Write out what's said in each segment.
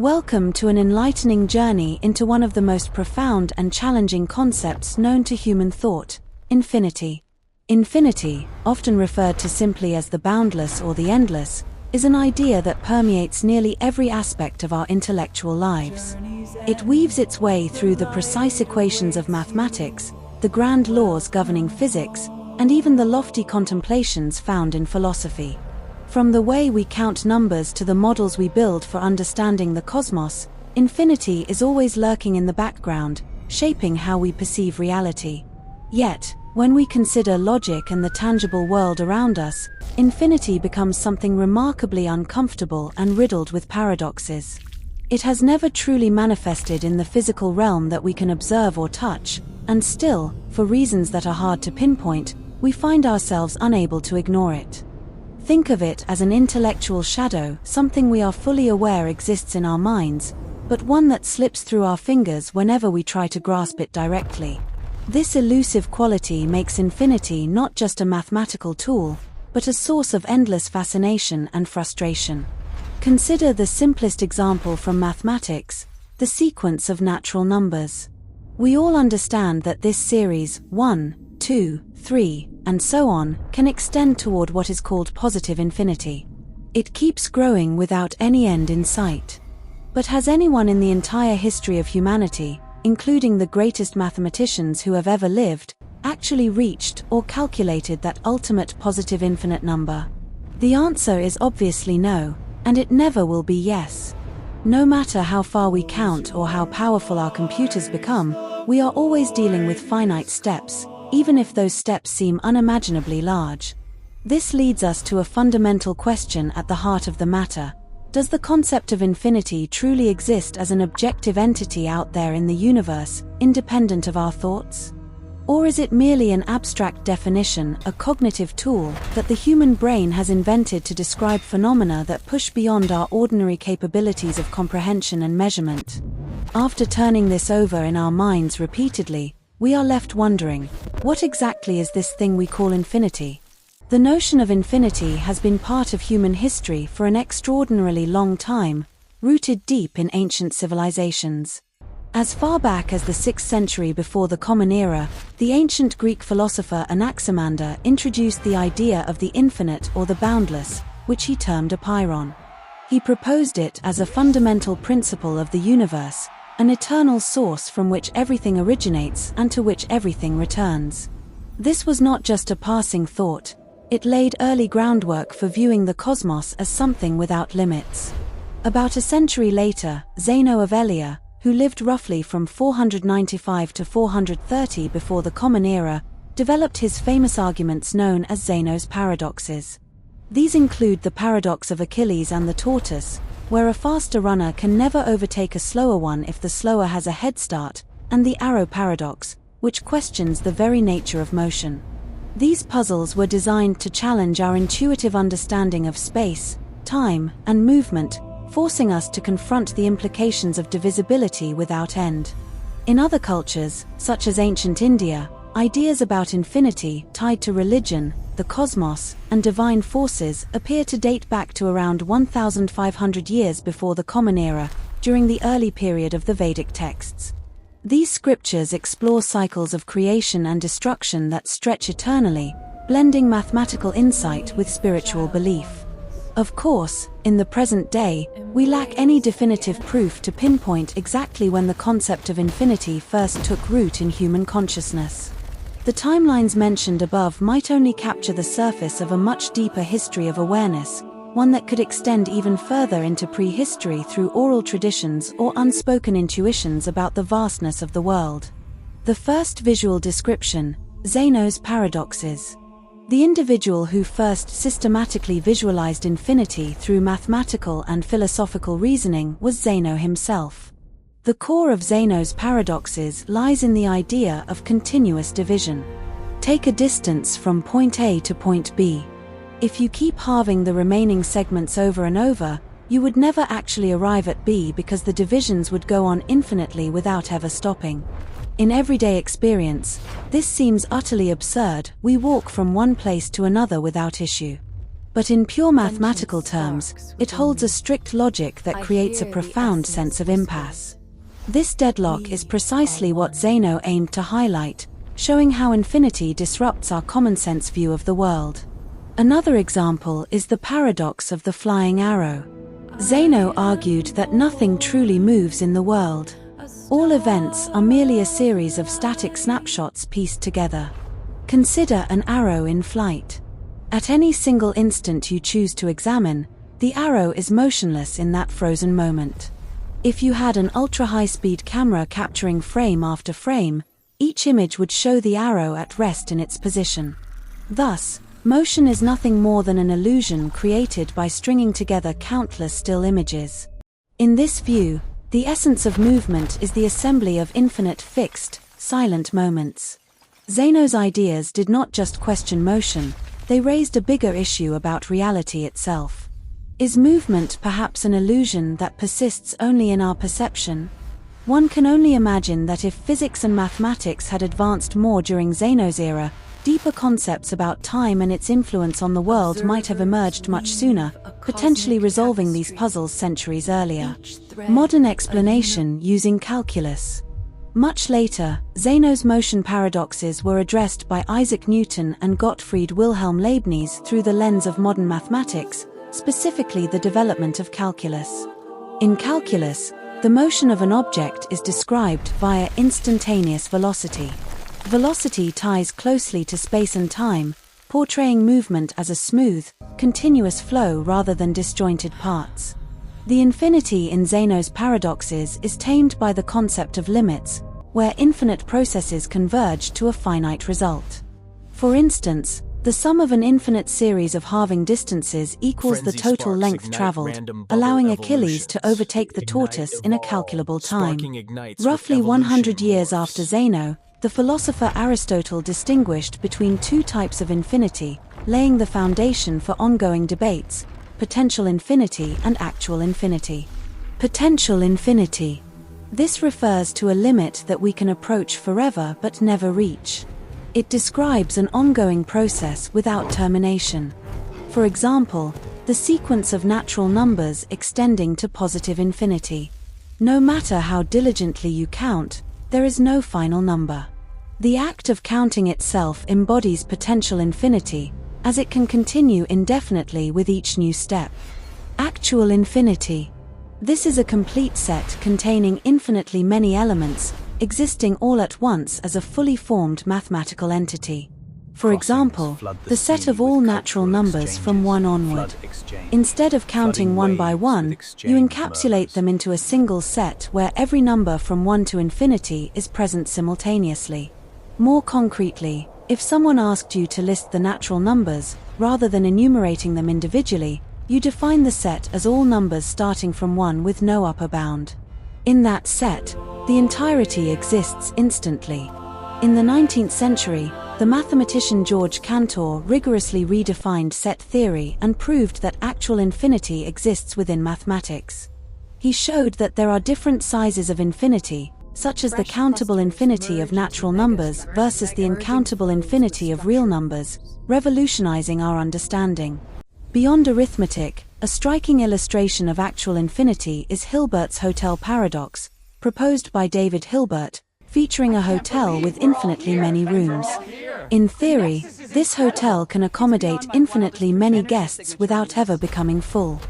Welcome to an enlightening journey into one of the most profound and challenging concepts known to human thought: infinity. Infinity, often referred to simply as the boundless or the endless, is an idea that permeates nearly every aspect of our intellectual lives. It weaves its way through the precise equations of mathematics, the grand laws governing physics, and even the lofty contemplations found in philosophy. From the way we count numbers to the models we build for understanding the cosmos, infinity is always lurking in the background, shaping how we perceive reality. Yet, when we consider logic and the tangible world around us, infinity becomes something remarkably uncomfortable and riddled with paradoxes. It has never truly manifested in the physical realm that we can observe or touch, and still, for reasons that are hard to pinpoint, we find ourselves unable to ignore it. Think of it as an intellectual shadow, something we are fully aware exists in our minds, but one that slips through our fingers whenever we try to grasp it directly. This elusive quality makes infinity not just a mathematical tool, but a source of endless fascination and frustration. Consider the simplest example from mathematics: the sequence of natural numbers. We all understand that this series, 1, 2, 3, and so on, can extend toward what is called positive infinity. It keeps growing without any end in sight. But has anyone in the entire history of humanity, including the greatest mathematicians who have ever lived, actually reached or calculated that ultimate positive infinite number? The answer is obviously no, and it never will be yes. No matter how far we count or how powerful our computers become, we are always dealing with finite steps, even if those steps seem unimaginably large. This leads us to a fundamental question at the heart of the matter: does the concept of infinity truly exist as an objective entity out there in the universe, independent of our thoughts? Or is it merely an abstract definition, a cognitive tool, that the human brain has invented to describe phenomena that push beyond our ordinary capabilities of comprehension and measurement? After turning this over in our minds repeatedly, we are left wondering, what exactly is this thing we call infinity? The notion of infinity has been part of human history for an extraordinarily long time, rooted deep in ancient civilizations. As far back as the 6th century before the Common Era, the ancient Greek philosopher Anaximander introduced the idea of the infinite or the boundless, which he termed apeiron. He proposed it as a fundamental principle of the universe, an eternal source from which everything originates and to which everything returns. This was not just a passing thought, it laid early groundwork for viewing the cosmos as something without limits. About a century later, Zeno of Elea, who lived roughly from 495 to 430 before the Common Era, developed his famous arguments known as Zeno's paradoxes. These include the paradox of Achilles and the tortoise, where a faster runner can never overtake a slower one if the slower has a head start, and the arrow paradox, which questions the very nature of motion. These puzzles were designed to challenge our intuitive understanding of space, time, and movement, forcing us to confront the implications of divisibility without end. In other cultures, such as ancient India, ideas about infinity tied to religion, the cosmos, and divine forces appear to date back to around 1,500 years before the Common Era, during the early period of the Vedic texts. These scriptures explore cycles of creation and destruction that stretch eternally, blending mathematical insight with spiritual belief. Of course, in the present day, we lack any definitive proof to pinpoint exactly when the concept of infinity first took root in human consciousness. The timelines mentioned above might only capture the surface of a much deeper history of awareness, one that could extend even further into prehistory through oral traditions or unspoken intuitions about the vastness of the world. The first visual description: Zeno's paradoxes. The individual who first systematically visualized infinity through mathematical and philosophical reasoning was Zeno himself. The core of Zeno's paradoxes lies in the idea of continuous division. Take a distance from point A to point B. If you keep halving the remaining segments over and over, you would never actually arrive at B because the divisions would go on infinitely without ever stopping. In everyday experience, this seems utterly absurd. We walk from one place to another without issue. But in pure mathematical terms, it holds a strict logic that creates a profound sense of impasse. This deadlock is precisely what Zeno aimed to highlight, showing how infinity disrupts our common-sense view of the world. Another example is the paradox of the flying arrow. Zeno argued that nothing truly moves in the world. All events are merely a series of static snapshots pieced together. Consider an arrow in flight. At any single instant you choose to examine, the arrow is motionless in that frozen moment. If you had an ultra-high-speed camera capturing frame after frame, each image would show the arrow at rest in its position. Thus, motion is nothing more than an illusion created by stringing together countless still images. In this view, the essence of movement is the assembly of infinite fixed, silent moments. Zeno's ideas did not just question motion, they raised a bigger issue about reality itself. Is movement perhaps an illusion that persists only in our perception? One can only imagine that if physics and mathematics had advanced more during Zeno's era, deeper concepts about time and its influence on the world might have emerged much sooner, potentially resolving these puzzles centuries earlier. Modern explanation using calculus. Much later, Zeno's motion paradoxes were addressed by Isaac Newton and Gottfried Wilhelm Leibniz through the lens of modern mathematics, specifically the development of calculus. In calculus, the motion of an object is described via instantaneous velocity. Velocity ties closely to space and time, portraying movement as a smooth, continuous flow rather than disjointed parts. The infinity in Zeno's paradoxes is tamed by the concept of limits, where infinite processes converge to a finite result. For instance, the sum of an infinite series of halving distances equals the total length traveled, allowing Achilles to overtake the tortoise in a calculable time. Roughly 100 years after Zeno, the philosopher Aristotle distinguished between two types of infinity, laying the foundation for ongoing debates: potential infinity and actual infinity. Potential infinity. This refers to a limit that we can approach forever but never reach. It describes an ongoing process without termination. For example, the sequence of natural numbers extending to positive infinity. No matter how diligently you count, there is no final number. The act of counting itself embodies potential infinity, as it can continue indefinitely with each new step. Actual infinity. This is a complete set containing infinitely many elements, existing all at once as a fully formed mathematical entity. For example, the set of all natural numbers from 1 onward. Instead of counting one by one, you encapsulate them into a single set where every number from 1 to infinity is present simultaneously. More concretely, if someone asked you to list the natural numbers, rather than enumerating them individually, you define the set as all numbers starting from 1 with no upper bound. In that set, the entirety exists instantly. In the 19th century, the mathematician George Cantor rigorously redefined set theory and proved that actual infinity exists within mathematics. He showed that there are different sizes of infinity, such as the countable infinity of natural numbers versus the uncountable infinity of real numbers, revolutionizing our understanding. Beyond arithmetic, a striking illustration of actual infinity is Hilbert's hotel paradox, proposed by David Hilbert, featuring a hotel with infinitely many rooms. In theory, this hotel can accommodate infinitely many guests without ever becoming full.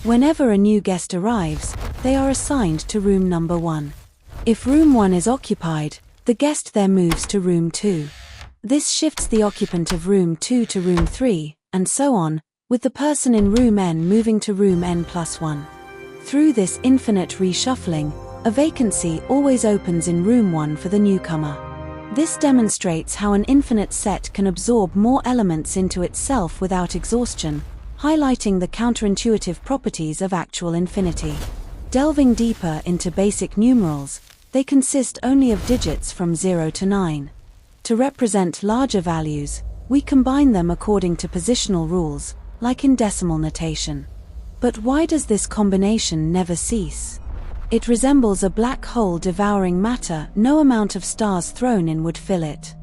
Whenever a new guest arrives, they are assigned to room number 1. If room 1 is occupied, the guest there moves to room 2. This shifts the occupant of room 2 to room 3, and so on, with the person in room N moving to room N+1. Through this infinite reshuffling, a vacancy always opens in room 1 for the newcomer. This demonstrates how an infinite set can absorb more elements into itself without exhaustion, highlighting the counterintuitive properties of actual infinity. Delving deeper into basic numerals, they consist only of digits from 0 to 9. To represent larger values, we combine them according to positional rules, like in decimal notation. But why does this combination never cease? It resembles a black hole devouring matter no amount of stars thrown in would fill it.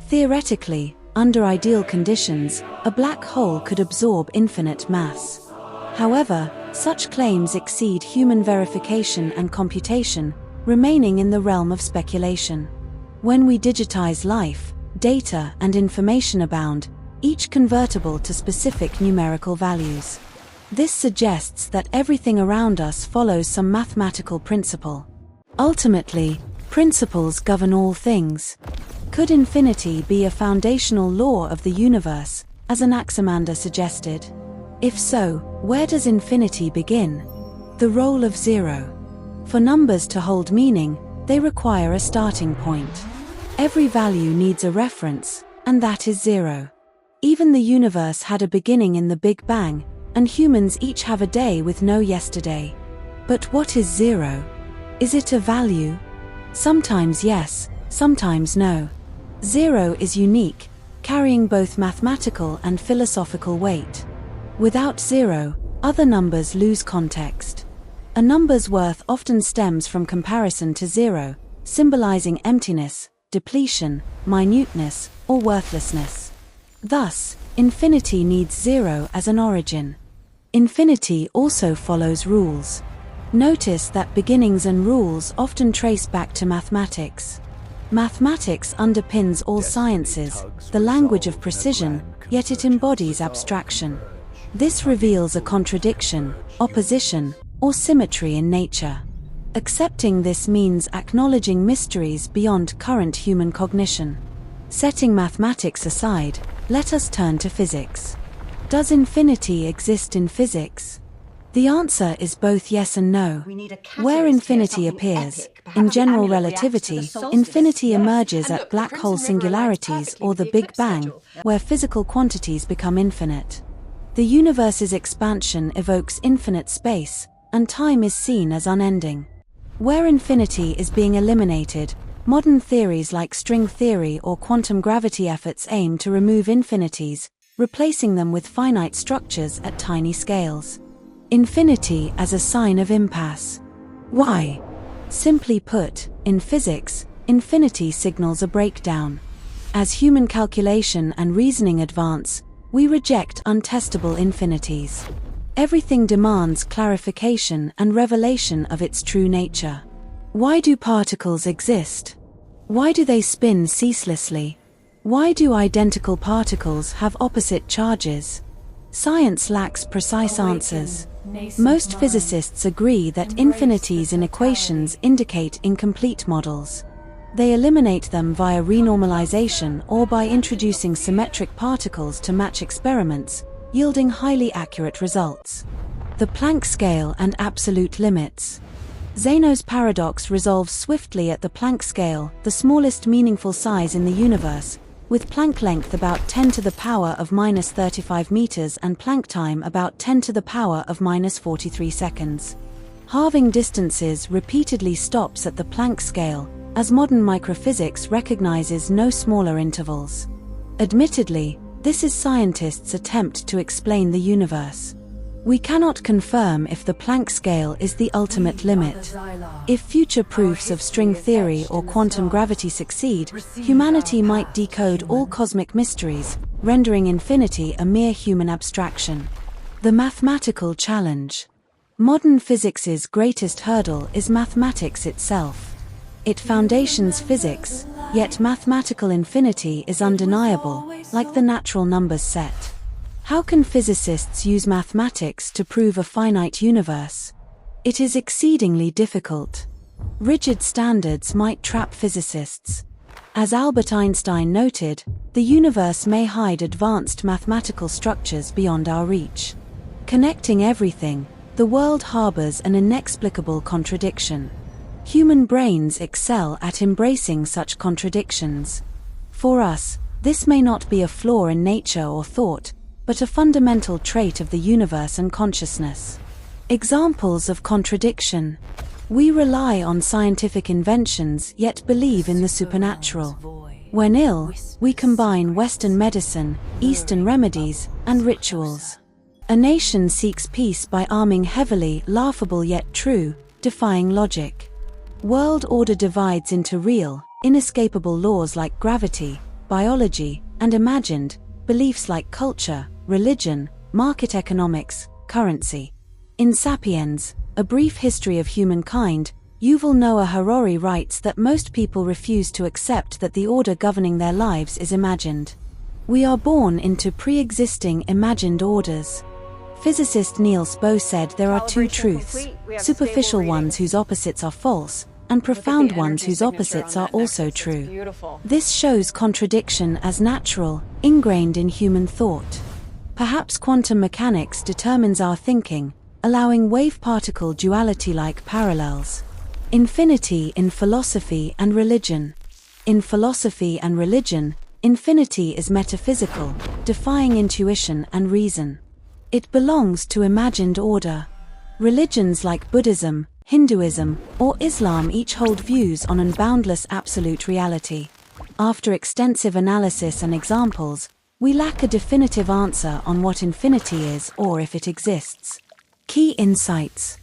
Theoretically, Under ideal conditions, a black hole could absorb infinite mass. However, such claims exceed human verification and computation, remaining in the realm of speculation. When we digitize life, data and information abound, each convertible to specific numerical values. This suggests that everything around us follows some mathematical principle. Ultimately, principles govern all things. Could infinity be a foundational law of the universe, as Anaximander suggested? If so, where does infinity begin? The role of zero. For numbers to hold meaning, they require a starting point. Every value needs a reference, and that is zero. Even the universe had a beginning in the Big Bang, and humans each have a day with no yesterday. But what is zero? Is it a value? Sometimes yes, sometimes no. Zero is unique, carrying both mathematical and philosophical weight. Without zero, other numbers lose context. A number's worth often stems from comparison to zero, symbolizing emptiness, depletion, minuteness, or worthlessness. Thus, infinity needs zero as an origin. Infinity also follows rules. Notice that beginnings and rules often trace back to mathematics. Mathematics underpins all sciences, the language of precision, yet it embodies abstraction. This reveals a contradiction, opposition, or symmetry in nature. Accepting this means acknowledging mysteries beyond current human cognition. Setting mathematics aside, let us turn to physics. Does infinity exist in physics? The answer is both yes and no. Where infinity appears, in general relativity, infinity emerges at black hole singularities or the Big Bang, where physical quantities become infinite. The universe's expansion evokes infinite space, and time is seen as unending. Where infinity is being eliminated, modern theories like string theory or quantum gravity efforts aim to remove infinities, replacing them with finite structures at tiny scales. Infinity as a sign of impasse. Why? Simply put, in physics, infinity signals a breakdown. As human calculation and reasoning advance, we reject untestable infinities. Everything demands clarification and revelation of its true nature. Why do particles exist? Why do they spin ceaselessly? Why do identical particles have opposite charges? Science lacks precise answers. Most physicists agree that infinities in equations indicate incomplete models. They eliminate them via renormalization or by introducing symmetric particles to match experiments, yielding highly accurate results. The Planck scale and absolute limits. Zeno's paradox resolves swiftly at the Planck scale, the smallest meaningful size in the universe, with Planck length about 10 to the power of minus 35 meters and Planck time about 10 to the power of minus 43 seconds. Halving distances repeatedly stops at the Planck scale, as modern microphysics recognizes no smaller intervals. Admittedly, this is scientists' attempt to explain the universe. We cannot confirm if the Planck scale is the ultimate limit. If future proofs of string theory or quantum gravity succeed, humanity might decode all cosmic mysteries, rendering infinity a mere human abstraction. The mathematical challenge. Modern physics's greatest hurdle is mathematics itself. It foundations physics, yet mathematical infinity is undeniable, like the natural numbers set. How can physicists use mathematics to prove a finite universe? It is exceedingly difficult. Rigid standards might trap physicists. As Albert Einstein noted, the universe may hide advanced mathematical structures beyond our reach. Connecting everything, the world harbors an inexplicable contradiction. Human brains excel at embracing such contradictions. For us, this may not be a flaw in nature or thought, but a fundamental trait of the universe and consciousness. Examples of contradiction. We rely on scientific inventions yet believe in the supernatural. When ill, we combine Western medicine, Eastern remedies, and rituals. A nation seeks peace by arming heavily, laughable yet true, defying logic. World order divides into real, inescapable laws like gravity, biology, and imagined, beliefs like culture, religion, market economics, currency. In Sapiens, A Brief History of Humankind, Yuval Noah Harari writes that most people refuse to accept that the order governing their lives is imagined. We are born into pre-existing imagined orders. Physicist Niels Bohr said there are two truths, superficial ones whose opposites are false, and profound ones whose opposites are also true. This shows contradiction as natural, ingrained in human thought. Perhaps quantum mechanics determines our thinking, allowing wave-particle duality-like parallels. Infinity in philosophy and religion. In philosophy and religion, infinity is metaphysical, defying intuition and reason. It belongs to imagined order. Religions like Buddhism, Hinduism, or Islam each hold views on an boundless absolute reality. After extensive analysis and examples, we lack a definitive answer on what infinity is or if it exists. Key insights.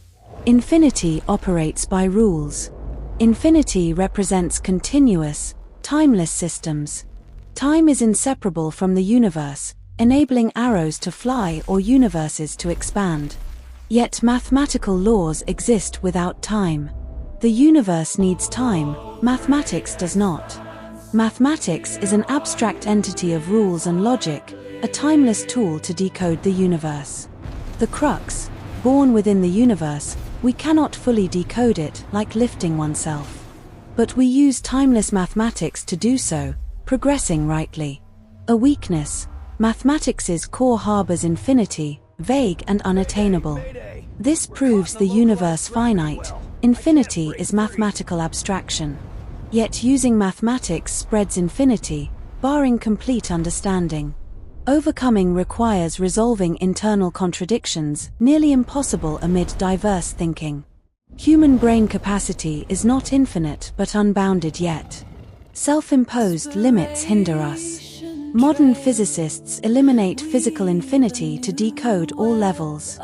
Infinity operates by rules. Infinity represents continuous, timeless systems. Time is inseparable from the universe, enabling arrows to fly or universes to expand. Yet mathematical laws exist without time. The universe needs time, mathematics does not. Mathematics is an abstract entity of rules and logic, a timeless tool to decode the universe. The crux, born within the universe, we cannot fully decode it, like lifting oneself. But we use timeless mathematics to do so, progressing rightly. A weakness, mathematics's core harbors infinity, vague and unattainable. This proves the universe finite. Infinity is mathematical abstraction. Yet using mathematics spreads infinity, barring complete understanding. Overcoming requires resolving internal contradictions, nearly impossible amid diverse thinking. Human brain capacity is not infinite but unbounded yet. Self-imposed limits hinder us. Modern physicists eliminate physical infinity to decode all levels.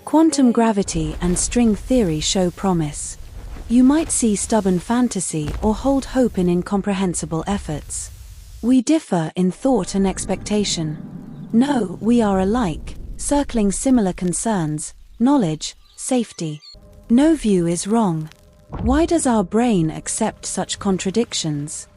Quantum gravity and string theory show promise. You might see stubborn fantasy or hold hope in incomprehensible efforts. We differ in thought and expectation. No, we are alike, circling similar concerns, knowledge, safety. No view is wrong. Why does our brain accept such contradictions?